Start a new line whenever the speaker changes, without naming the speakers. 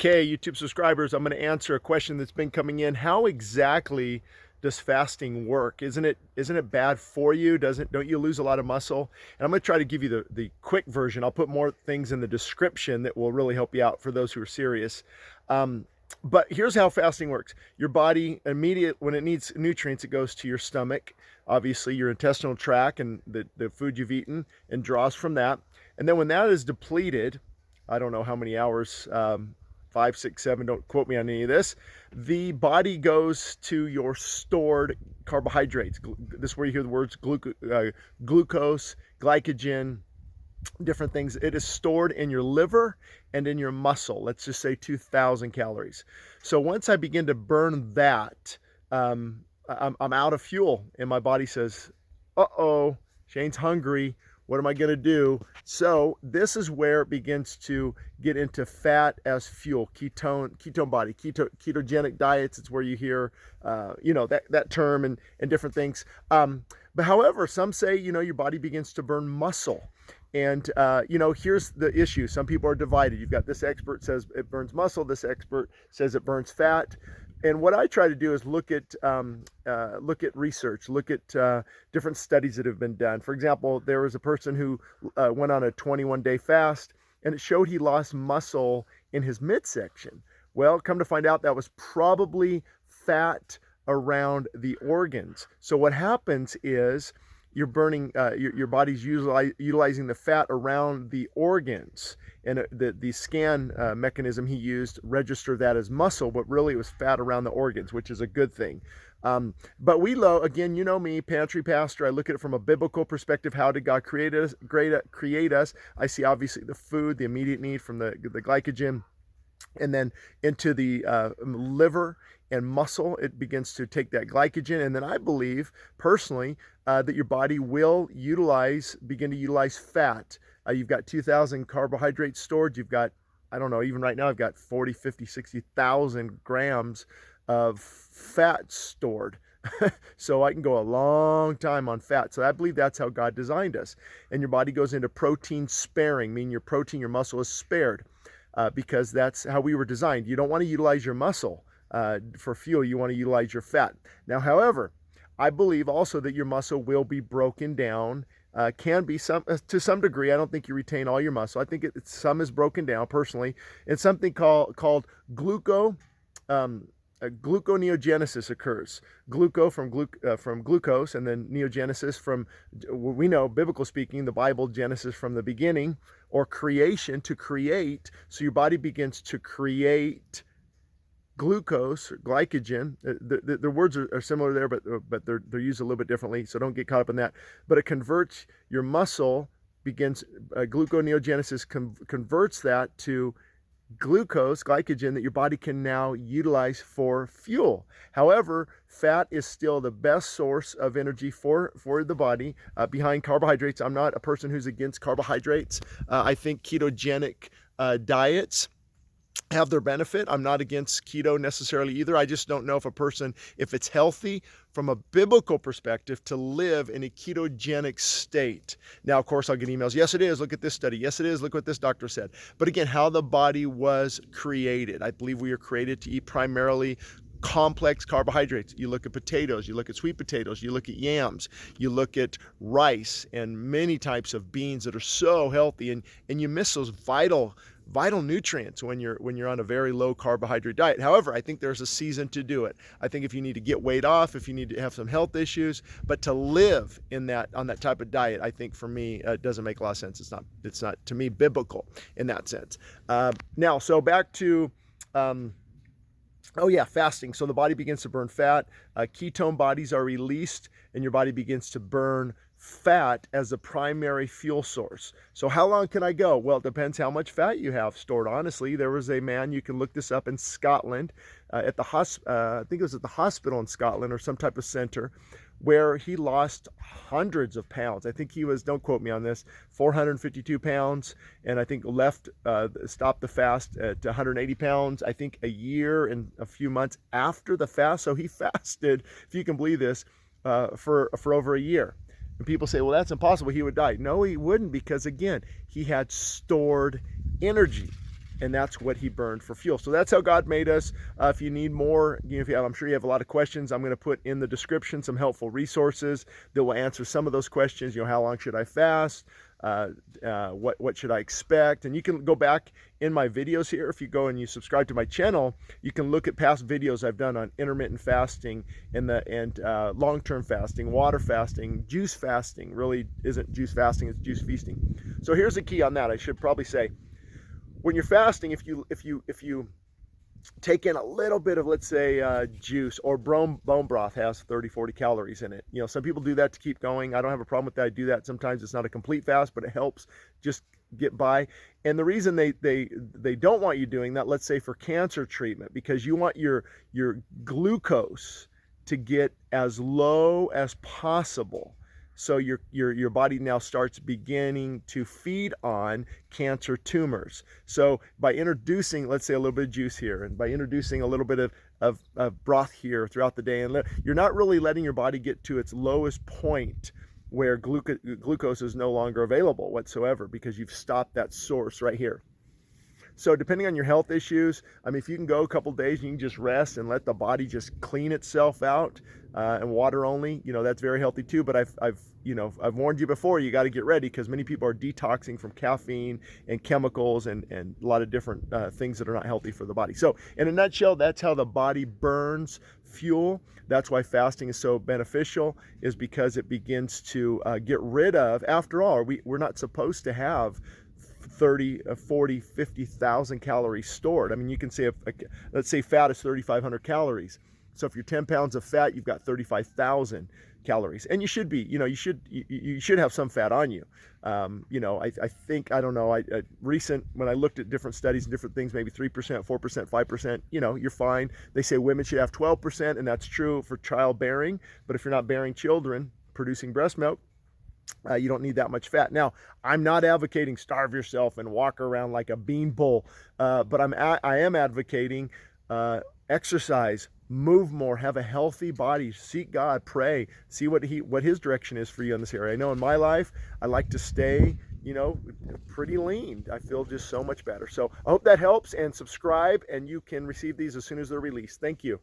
Okay, YouTube subscribers, I'm going to answer a question that's been coming in. How exactly does fasting work? Isn't it bad for you? Don't you lose a lot of muscle? And I'm going to try to give you the quick version. I'll put more things in the description that will really help you out for those who are serious. But here's how fasting works. Your body when it needs nutrients, it goes to your stomach, obviously your intestinal tract and the food you've eaten, and draws from that. And then when that is depleted, I don't know how many hours, 5, 6, 7, don't quote me on any of this, the body goes to your stored carbohydrates. This is where you hear the words glucose, glycogen, different things. It is stored in your liver and in your muscle. Let's just say 2,000 calories. So once I begin to burn that, I'm out of fuel, and my body says, uh-oh, Shane's hungry. What am I going to do? So this is where it begins to get into fat as fuel, ketone body, ketogenic diets. It's where you hear, that term and different things. But however, some say, your body begins to burn muscle. And, here's the issue. Some people are divided. You've got this expert says it burns muscle. This expert says it burns fat. And what I try to do is look at research, look at different studies that have been done. For example, there was a person who went on a 21-day fast, and it showed he lost muscle in his midsection. Well, come to find out, that was probably fat around the organs. So what happens is you're burning, your body's utilizing the fat around the organs. And the scan mechanism he used registered that as muscle, but really it was fat around the organs, which is a good thing. But again, you know me, pantry pastor, I look at it from a biblical perspective. How did God create us? I see obviously the food, the immediate need from the glycogen, and then into the liver and muscle, it begins to take that glycogen. And then I believe personally that your body will begin to utilize fat. You've got 2,000 carbohydrates stored. You've got, I don't know, even right now I've got 40, 50, 60,000 grams of fat stored. So I can go a long time on fat. So I believe that's how God designed us. And your body goes into protein sparing, meaning your muscle is spared. Because that's how we were designed. You don't want to utilize your muscle for fuel. You want to utilize your fat. Now, however, I believe also that your muscle will be broken down, can be to some degree. I don't think you retain all your muscle. I think some is broken down personally. And something called gluconeogenesis occurs. From glucose, and then neogenesis from, we know, biblical speaking, the Bible, Genesis from the beginning, or creation, to create. So your body begins to create glucose, or glycogen. The words are similar there, but they're used a little bit differently, so don't get caught up in that. But it converts your muscle, gluconeogenesis converts that to glycogen that your body can now utilize for fuel. However, fat is still the best source of energy for the body behind carbohydrates. I'm not a person who's against carbohydrates. I think ketogenic diets have their benefit. I'm not against keto necessarily either. I just don't know if it's healthy from a biblical perspective to live in a ketogenic state. Now, of course, I'll get emails. Yes, it is. Look at this study. Yes, it is. Look what this doctor said. But again, how the body was created. I believe we are created to eat primarily complex carbohydrates. You look at potatoes, you look at sweet potatoes, you look at yams, you look at rice and many types of beans that are so healthy, and you miss those vital nutrients when you're on a very low carbohydrate diet. However, I think there's a season to do it. I think if you need to get weight off, if you need to have some health issues, but to live on that type of diet, I think for me, it doesn't make a lot of sense. It's not to me biblical in that sense. Now, so back to fasting. So the body begins to burn fat. Ketone bodies are released, and your body begins to burn fat as a primary fuel source. So how long can I go? Well, it depends how much fat you have stored. Honestly, there was a man, you can look this up, in Scotland, at the I think it was at the hospital in Scotland or some type of center, where he lost hundreds of pounds. I think he was, don't quote me on this, 452 pounds, and I think stopped the fast at 180 pounds, I think a year and a few months after the fast. So he fasted, if you can believe this, for over a year. And people say, well, that's impossible. He would die. No, he wouldn't, because again, he had stored energy. and that's what he burned for fuel. So that's how God made us. If you need more, if you have, I'm sure you have a lot of questions. I'm going to put in the description some helpful resources that will answer some of those questions. How long should I fast? What should I expect? And you can go back in my videos here. If you go and you subscribe to my channel, you can look at past videos I've done on intermittent fasting and long-term fasting, water fasting, juice fasting. Really isn't juice fasting, it's juice feasting. So here's the key on that. I should probably say, when you're fasting, if you take in a little bit of, let's say, juice, or bone broth has 30-40 calories in it. Some people do that to keep going. I don't have a problem with that. I do that sometimes. It's not a complete fast, but it helps just get by. And the reason they don't want you doing that, let's say for cancer treatment, because you want your glucose to get as low as possible. So your body now starts beginning to feed on cancer tumors. So by introducing, let's say, a little bit of juice here, and by introducing a little bit of broth here throughout the day, and you're not really letting your body get to its lowest point where glucose is no longer available whatsoever, because you've stopped that source right here. So depending on your health issues, if you can go a couple days and you can just rest and let the body just clean itself out, and water only, that's very healthy too. But I've warned you before, you got to get ready, because many people are detoxing from caffeine and chemicals and a lot of different things that are not healthy for the body. So in a nutshell, that's how the body burns fuel. That's why fasting is so beneficial, is because it begins to get rid of, after all, we're not supposed to have 30, 40, 50,000 calories stored. You can say, let's say fat is 3,500 calories. So if you're 10 pounds of fat, you've got 35,000 calories. And you should be, you should have some fat on you. I think, I don't know, when I looked at different studies and different things, maybe 3%, 4%, 5%, you're fine. They say women should have 12%, and that's true for childbearing. But if you're not bearing children, producing breast milk, you don't need that much fat. Now, I'm not advocating starve yourself and walk around like a bean bowl, but I am advocating exercise, move more, have a healthy body, seek God, pray, see what his direction is for you in this area. I know in my life, I like to stay, pretty lean. I feel just so much better. So I hope that helps, and subscribe, and you can receive these as soon as they're released. Thank you.